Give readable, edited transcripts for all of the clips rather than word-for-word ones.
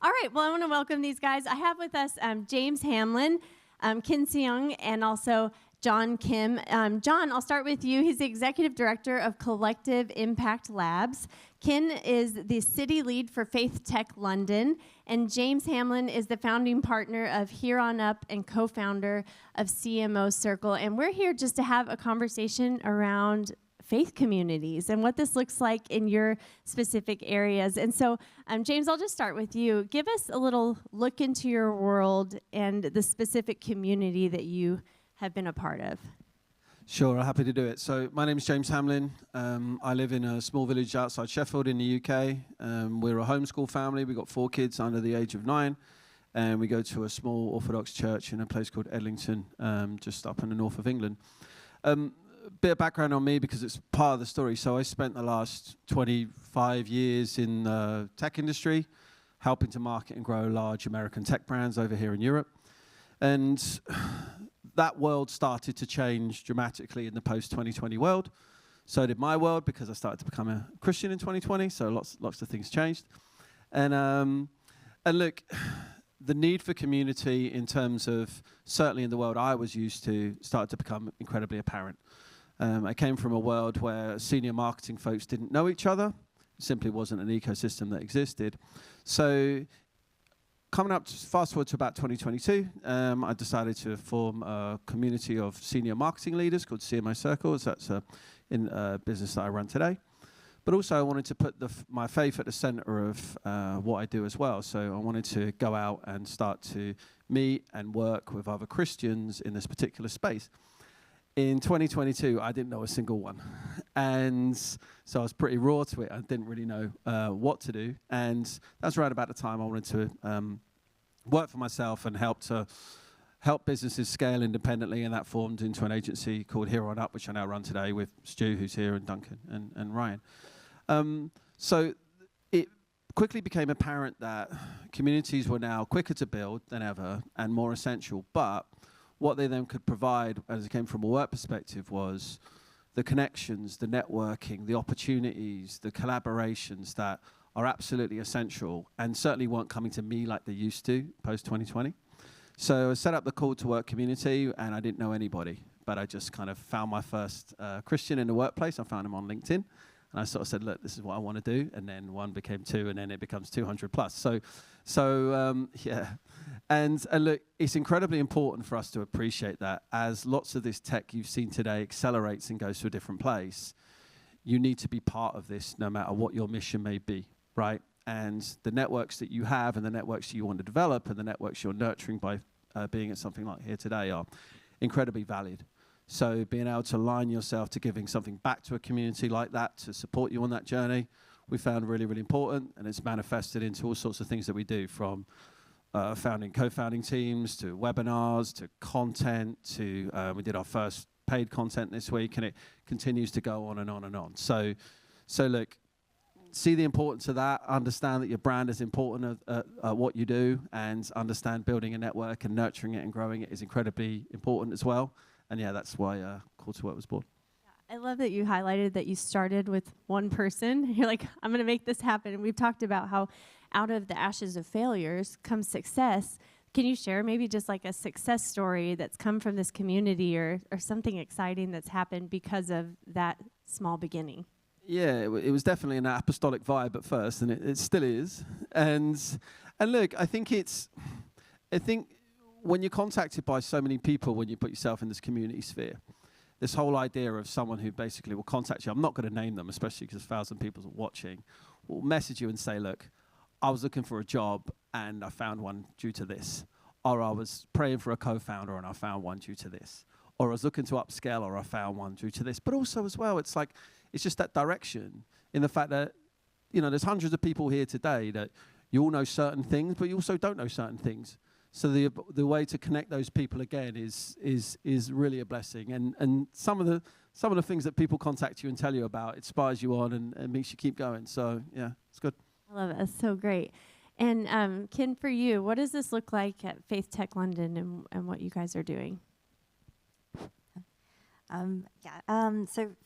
All right, well, I want to welcome these guys. I have with us James Hamlin, Kin Seung, and also John Kim. John, I'll start with you. He's the Executive Director of Collective Impact Labs. Kin is the City Lead for FaithTech London. And James Hamlin is the founding partner of Here On Up and co-founder of CMO Circle. And we're here just to have a conversation around faith communities and what this looks like in your specific areas. And so, James, I'll just start with you. Give us a little look into your world and the specific community that you have been a part of. Sure, I'm happy to do it. So my name is James Hamlin. I live in a small village outside Sheffield in the UK. We're a homeschool family. We've got 4 kids under the age of 9. And we go to a small Orthodox church in a place called Edlington, just up in the north of England. Bit of background on me because it's part of the story. So I spent the last 25 years in the tech industry, helping to market and grow large American tech brands over here in Europe. And that world started to change dramatically in the post-2020 world. So did my world, because I started to become a Christian in 2020. So lots of things changed. And look, the need for community in terms of, certainly in the world I was used to, started to become incredibly apparent. I came from a world where senior marketing folks didn't know each other. It simply wasn't an ecosystem that existed. So coming up, fast forward to about 2022, I decided to form a community of senior marketing leaders called CMO Circle. That's in a business that I run today. But also I wanted to put my faith at the center of what I do as well. So I wanted to go out and start to meet and work with other Christians in this particular space. In 2022, I didn't know a single one. And so I was pretty raw to it. I didn't really know what to do. And that's right about the time I wanted to work for myself and help businesses scale independently. And that formed into an agency called Here On Up, which I now run today with Stu, who's here, and Duncan and Ryan. So it quickly became apparent that communities were now quicker to build than ever and more essential. But what they then could provide, as it came from a work perspective, was the connections, the networking, the opportunities, the collaborations that are absolutely essential and certainly weren't coming to me like they used to post-2020. So I set up the Call to Work community, and I didn't know anybody, but I just kind of found my first Christian in the workplace. I found him on LinkedIn, and I sort of said, look, this is what I want to do. And then 1 became 2, and then it becomes 200 plus. So yeah. And look, it's incredibly important for us to appreciate that as lots of this tech you've seen today accelerates and goes to a different place, you need to be part of this no matter what your mission may be, right? And the networks that you have and the networks you want to develop and the networks you're nurturing by being at something like here today are incredibly valued. So being able to align yourself to giving something back to a community like that to support you on that journey, we found really, really important, and it's manifested into all sorts of things that we do, from co-founding teams to webinars to content to we did our first paid content this week, and it continues to go on and on and on. So look, see the importance of that, understand that your brand is important at what you do, and understand building a network and nurturing it and growing it is incredibly important as well. And yeah, that's why Call to Work was born. I love that you highlighted that you started with one person. You're like, I'm going to make this happen. And we've talked about how out of the ashes of failures comes success. Can you share maybe just like a success story that's come from this community or something exciting that's happened because of that small beginning? Yeah, it was definitely an apostolic vibe at first, and it still is. And look, I think when you're contacted by so many people, when you put yourself in this community sphere, this whole idea of someone who basically will contact you, I'm not going to name them, especially because 1,000 people are watching, will message you and say, look, I was looking for a job and I found one due to this. Or I was praying for a co-founder and I found one due to this. Or I was looking to upscale or I found one due to this. But also as well, it's just that direction in the fact that, there's hundreds of people here today that you all know certain things, but you also don't know certain things. So the way to connect those people again is really a blessing. And some of the things that people contact you and tell you about, it inspires you on and makes you keep going. So yeah, it's good. I love it. That's so great. And Kin, for you, what does this look like at FaithTech London and what you guys are doing? So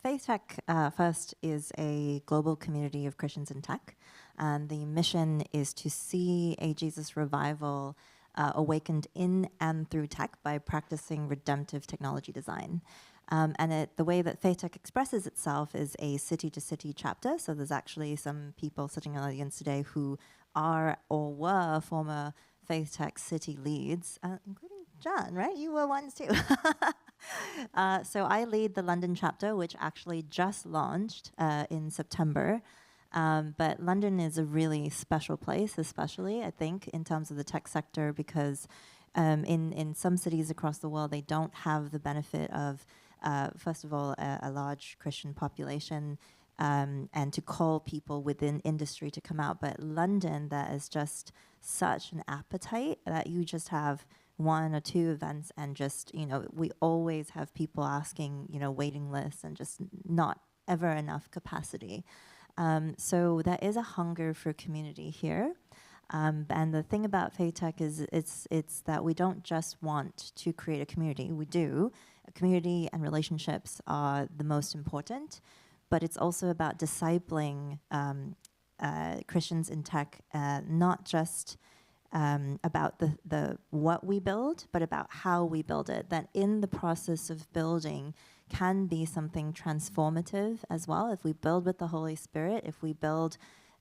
FaithTech first is a global community of Christians in tech. And the mission is to see a Jesus revival awakened in and through tech by practicing redemptive technology design. The way that FaithTech expresses itself is a city-to-city chapter. So there's actually some people sitting in the audience today who are or were former FaithTech city leads, including John, right? You were once too. So I lead the London chapter, which actually just launched in September. But London is a really special place, especially, I think, in terms of the tech sector, because in some cities across the world, they don't have the benefit of, first of all, a large Christian population, and to call people within industry to come out. But London, there is just such an appetite that you just have one or two events and just, we always have people asking, waiting lists and just not ever enough capacity. So there is a hunger for community here. And the thing about FaithTech is it's that we don't just want to create a community. We do. A community and relationships are the most important, but it's also about discipling Christians in tech, not just about the what we build, but about how we build it. That in the process of building can be something transformative as well. If we build with the Holy Spirit, if we build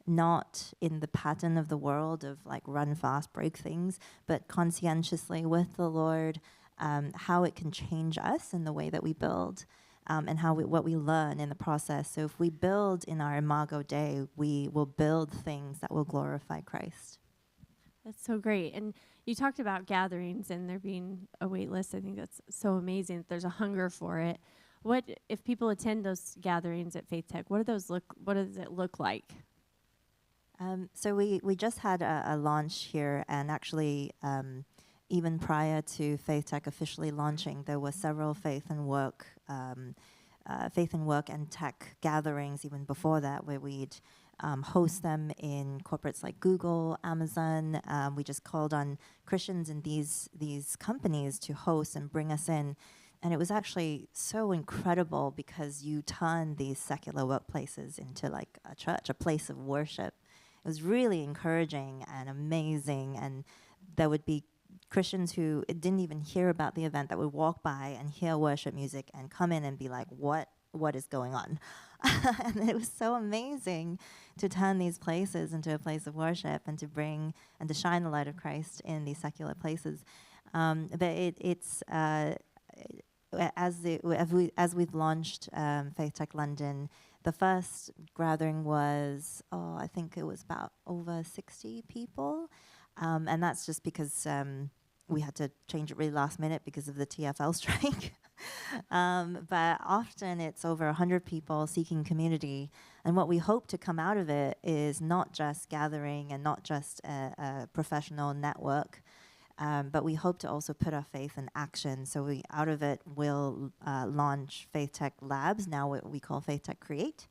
not in the pattern of the world of like run fast, break things, but conscientiously with the Lord, how it can change us in the way that we build, and what we learn in the process. So if we build in our Imago Dei, we will build things that will glorify Christ. That's so great. And you talked about gatherings and there being a wait list. I think that's so amazing that there's a hunger for it. What if people attend those gatherings at FaithTech? What does it look like? So we just had a launch here, and actually even prior to FaithTech officially launching, there were several faith and work and tech gatherings even before that, where we'd host them in corporates like Google, Amazon. We just called on Christians in these companies to host and bring us in. And it was actually so incredible because you turn these secular workplaces into like a church, a place of worship. It was really encouraging and amazing. And there would be Christians who didn't even hear about the event that would walk by and hear worship music and come in and be like, what is going on? And it was so amazing to turn these places into a place of worship and to bring and to shine the light of Christ in these secular places. But it's as we've launched FaithTech London, the first gathering was, I think it was about over 60 people. And that's just because we had to change it really last minute because of the TfL strike. But often it's over 100 people seeking community. And what we hope to come out of it is not just gathering and not just a professional network, but we hope to also put our faith in action. So out of it, we'll launch FaithTech Labs, now what we call FaithTech Create.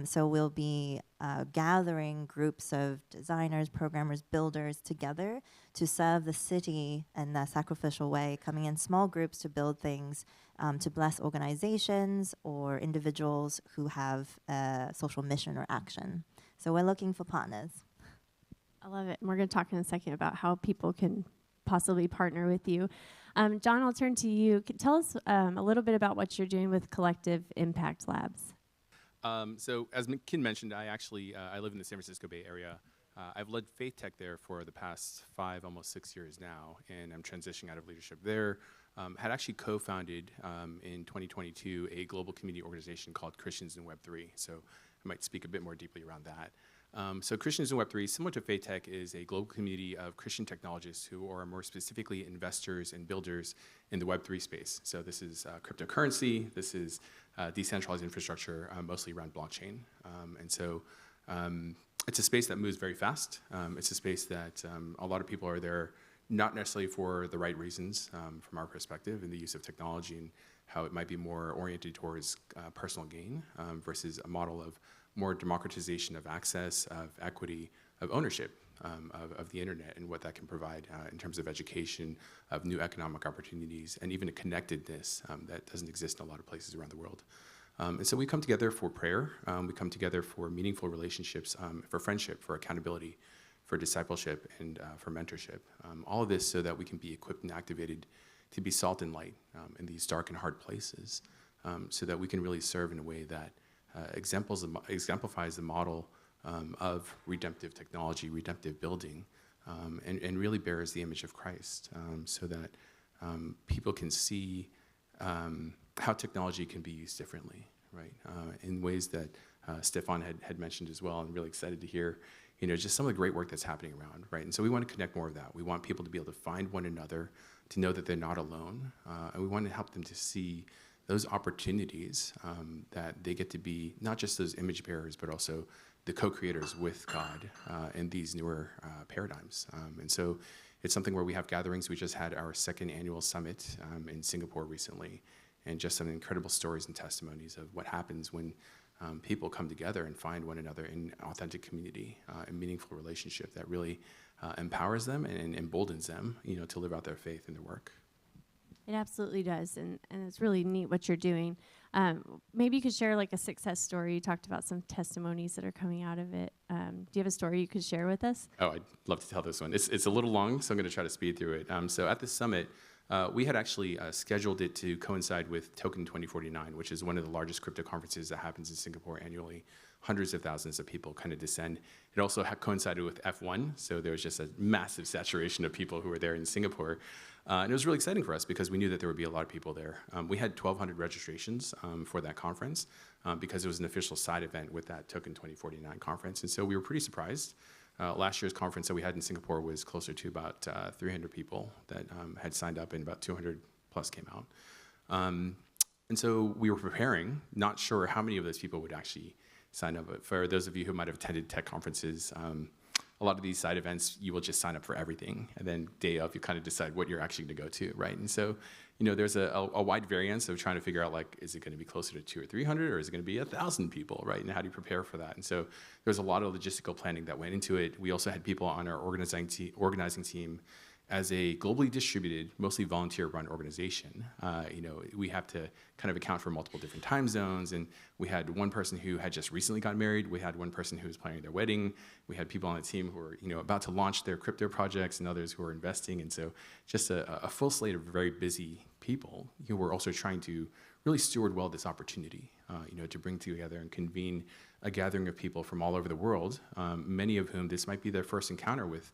So we'll be gathering groups of designers, programmers, builders together to serve the city in a sacrificial way, coming in small groups to build things, to bless organizations or individuals who have a social mission or action. So we're looking for partners. I love it. And we're going to talk in a second about how people can possibly partner with you. John, I'll turn to you. Tell us a little bit about what you're doing with Collective Impact Labs. So as Kin mentioned, I live in the San Francisco Bay Area. I've led FaithTech there for the past 5, almost 6 years now, and I'm transitioning out of leadership there. Had actually co-founded in 2022 a global community organization called Christians in Web3. So I might speak a bit more deeply around that. So Christians in Web3, similar to FaithTech, is a global community of Christian technologists who are more specifically investors and builders in the Web3 space. So this is cryptocurrency, this is decentralized infrastructure, mostly around blockchain. And so it's a space that moves very fast. It's a space that a lot of people are there not necessarily for the right reasons from our perspective in the use of technology and how it might be more oriented towards personal gain versus a model of more democratization of access, of equity, of ownership of the internet and what that can provide in terms of education, of new economic opportunities, and even a connectedness that doesn't exist in a lot of places around the world. And so we come together for prayer. We come together for meaningful relationships, for friendship, for accountability, for discipleship, and for mentorship. All of this so that we can be equipped and activated to be salt and light in these dark and hard places, so that we can really serve in a way that exemplifies the model of redemptive technology, redemptive building, and really bears the image of Christ, so that people can see how technology can be used differently, right? In ways that Stefan had mentioned as well. I'm really excited to hear, just some of the great work that's happening around, right? And so we want to connect more of that. We want people to be able to find one another, to know that they're not alone, and we want to help them to see those opportunities that they get to be not just those image bearers, but also the co-creators with God in these newer paradigms. And so it's something where we have gatherings. We just had our second annual summit in Singapore recently, and just some incredible stories and testimonies of what happens when people come together and find one another in authentic community and meaningful relationship that really empowers them and emboldens them, to live out their faith in their work. It absolutely does, and it's really neat what you're doing. Maybe you could share like a success story. You talked about some testimonies that are coming out of it. Do you have a story you could share with us? Oh, I'd love to tell this one. It's a little long, so I'm going to try to speed through it. So at the summit, we had actually scheduled it to coincide with Token 2049, which is one of the largest crypto conferences that happens in Singapore annually. Hundreds of thousands of people kind of descend. It also coincided with F1, so there was just a massive saturation of people who were there in Singapore. And it was really exciting for us because we knew that there would be a lot of people there. We had 1,200 registrations for that conference because it was an official side event with that Token 2049 conference. And so we were pretty surprised. Last year's conference that we had in Singapore was closer to about 300 people that had signed up, and about 200 plus came out. And so we were preparing, not sure how many of those people would actually sign up. But for those of you who might have attended tech conferences, a lot of these side events, you will just sign up for everything. And then day of, you kind of decide what you're actually going to go to, right? And so, there's a wide variance of trying to figure out, like, is it going to be closer to 200 or 300, or is it going to be 1,000 people, right? And how do you prepare for that? And so there's a lot of logistical planning that went into it. We also had people on our organizing team as a globally distributed, mostly volunteer-run organization. We have to kind of account for multiple different time zones, and we had one person who had just recently got married. We had one person who was planning their wedding. We had people on the team who were, about to launch their crypto projects, and others who were investing. And so just a full slate of very busy people who were also trying to really steward well this opportunity, to bring together and convene a gathering of people from all over the world, many of whom this might be their first encounter with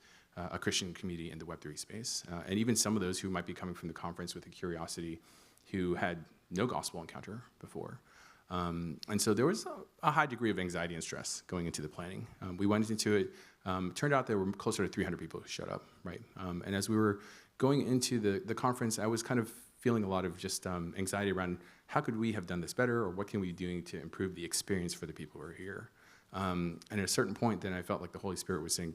a Christian community in the Web3 space. And even some of those who might be coming from the conference with a curiosity who had no gospel encounter before. And so there was a high degree of anxiety and stress going into the planning. We went into it. Turned out there were closer to 300 people who showed up, right? And as we were going into the conference, I was kind of feeling a lot of just anxiety around how could we have done this better, or what can we be doing to improve the experience for the people who are here. And at a certain point, then I felt like the Holy Spirit was saying,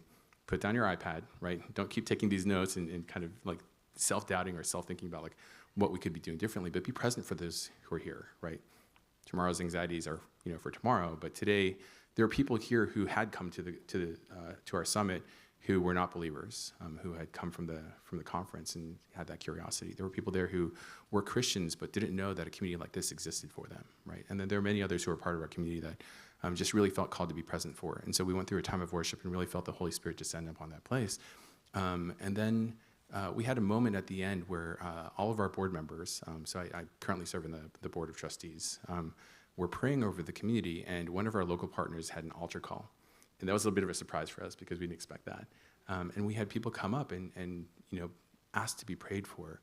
put down your iPad, right? Don't keep taking these notes and kind of like self-doubting or self-thinking about like what we could be doing differently, but be present for those who are here, right? Tomorrow's anxieties are, for tomorrow, but today there are people here who had come to our summit who were not believers, who had come from the conference and had that curiosity. There were people there who were Christians but didn't know that a community like this existed for them, right? And then there are many others who are part of our community that just really felt called to be present for. And so we went through a time of worship and really felt the Holy Spirit descend upon that place. And then we had a moment at the end where all of our board members, so I currently serve in the board of trustees, were praying over the community, and one of our local partners had an altar call. And that was a little bit of a surprise for us because we didn't expect that. And we had people come up and ask to be prayed for.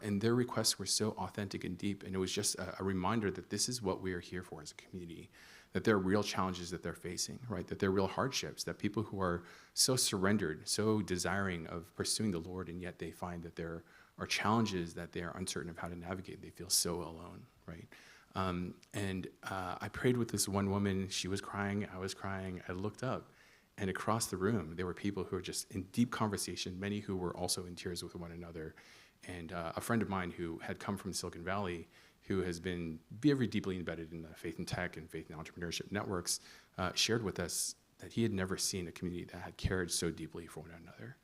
And their requests were so authentic and deep. And it was just a reminder that this is what we are here for as a community, that there are real challenges that they're facing, right? That there are real hardships, that people who are so surrendered, so desiring of pursuing the Lord, and yet they find that there are challenges that they are uncertain of how to navigate. They feel so alone, right? I prayed with this one woman. She was crying. I was crying. I looked up, and across the room, there were people who were just in deep conversation, many who were also in tears with one another. And a friend of mine who had come from Silicon Valley, who has been very deeply embedded in the faith and tech and faith and entrepreneurship networks, shared with us that he had never seen a community that had cared so deeply for one another.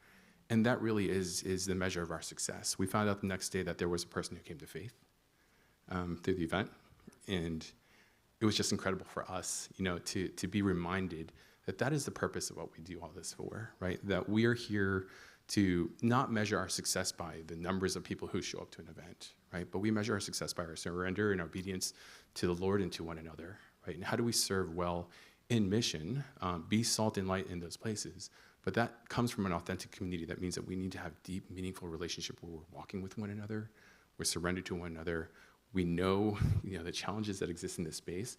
And that really is the measure of our success. We found out the next day that there was a person who came to faith through the event. And it was just incredible for us, to be reminded that is the purpose of what we do all this for, right? That we are here to not measure our success by the numbers of people who show up to an event, right? But we measure our success by our surrender and obedience to the Lord and to one another, right? And how do we serve well in mission, be salt and light in those places? But that comes from an authentic community. That means that we need to have deep, meaningful relationship where we're walking with one another, we're surrendered to one another, we know, the challenges that exist in this space,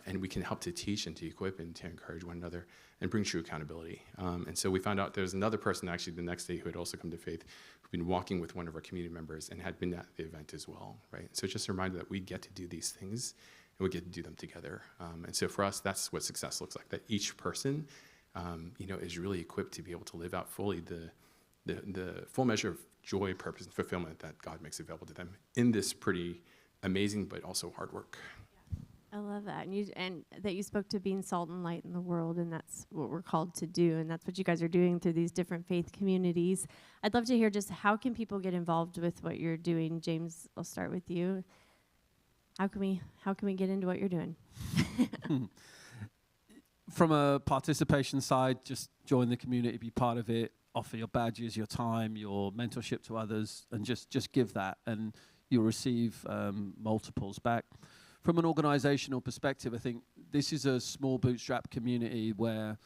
and we can help to teach and to equip and to encourage one another and bring true accountability. And so we found out there's another person actually the next day who had also come to faith, who'd been walking with one of our community members and had been at the event as well, right? So it's just a reminder that we get to do these things and we get to do them together. And so for us, that's what success looks like, that each person, is really equipped to be able to live out fully the full measure of joy, purpose, and fulfillment that God makes available to them in this pretty amazing but also hard work. I love that. And that you spoke to being salt and light in the world, and that's what we're called to do, and that's what you guys are doing through these different faith communities. I'd love to hear just how can people get involved with what you're doing. James, I'll start with you. How can we get into what you're doing? From a participation side, just join the community, be part of it, offer your badges, your time, your mentorship to others, and just give that, and you'll receive multiples back. From an organizational perspective, I think this is a small bootstrap community where,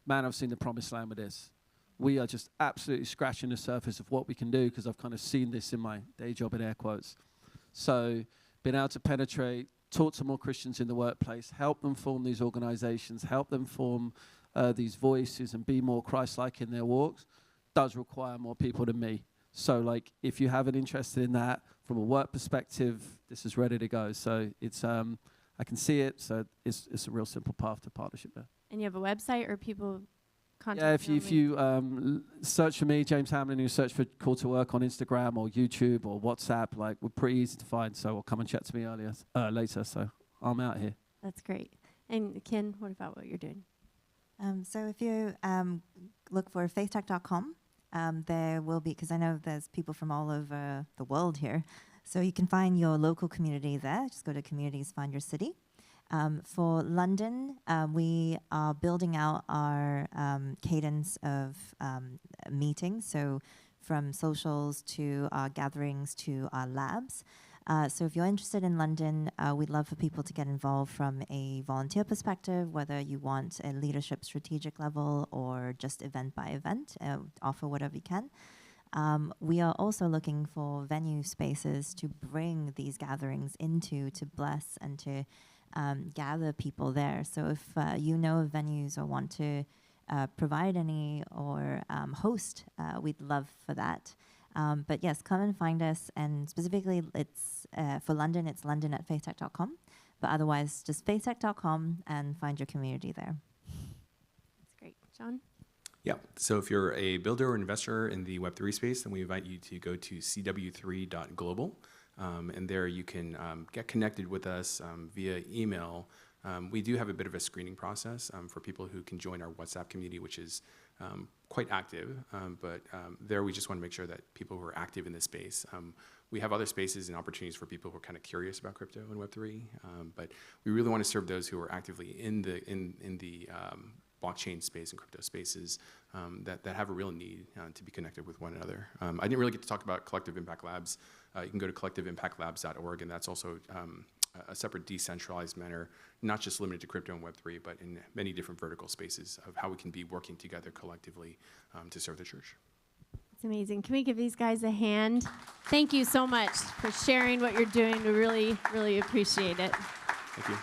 man, I've seen the promised land with this. We are just absolutely scratching the surface of what we can do, because I've kind of seen this in my day job, in air quotes. So being able to penetrate, talk to more Christians in the workplace, help them form these organizations, help them form these voices and be more Christ-like in their walks, does require more people than me. So if you have an interest in that from a work perspective, this is ready to go. So it's I can see it. So it's a real simple path to partnership there. And you have a website, or people contact? Yeah, if you search for me, James Hamlin, you search for Call to Work on Instagram or YouTube or WhatsApp, we're pretty easy to find. So or come and chat to me later. So I'm out here. That's great. And Ken, what about what you're doing? So if you look for faithtech.com, there will be, because I know there's people from all over the world here, so you can find your local community there. Just go to communities, find your city. For London, we are building out our cadence of meetings, so from socials to our gatherings to our labs. So if you're interested in London, we'd love for people to get involved from a volunteer perspective, whether you want a leadership strategic level or just event by event, offer whatever you can. We are also looking for venue spaces to bring these gatherings into, to bless and to gather people there. So if you know of venues or want to provide any or host, we'd love for that. But yes, come and find us. And specifically, it's for London, it's london@faithtech.com. But otherwise, just faithtech.com and find your community there. That's great. John? Yeah, so if you're a builder or investor in the Web3 space, then we invite you to go to cw3.global. And there you can get connected with us via email. We do have a bit of a screening process for people who can join our WhatsApp community, which is quite active. But there we just want to make sure that people who are active in this space, we have other spaces and opportunities for people who are kind of curious about crypto and Web3. But we really want to serve those who are actively in the blockchain space and crypto spaces that have a real need to be connected with one another. I didn't really get to talk about Collective Impact Labs. You can go to collectiveimpactlabs.org, and that's also a separate decentralized manner, not just limited to crypto and Web3, but in many different vertical spaces of how we can be working together collectively to serve the church. It's amazing. Can we give these guys a hand? Thank you so much for sharing what you're doing. We really, really appreciate it. Thank you.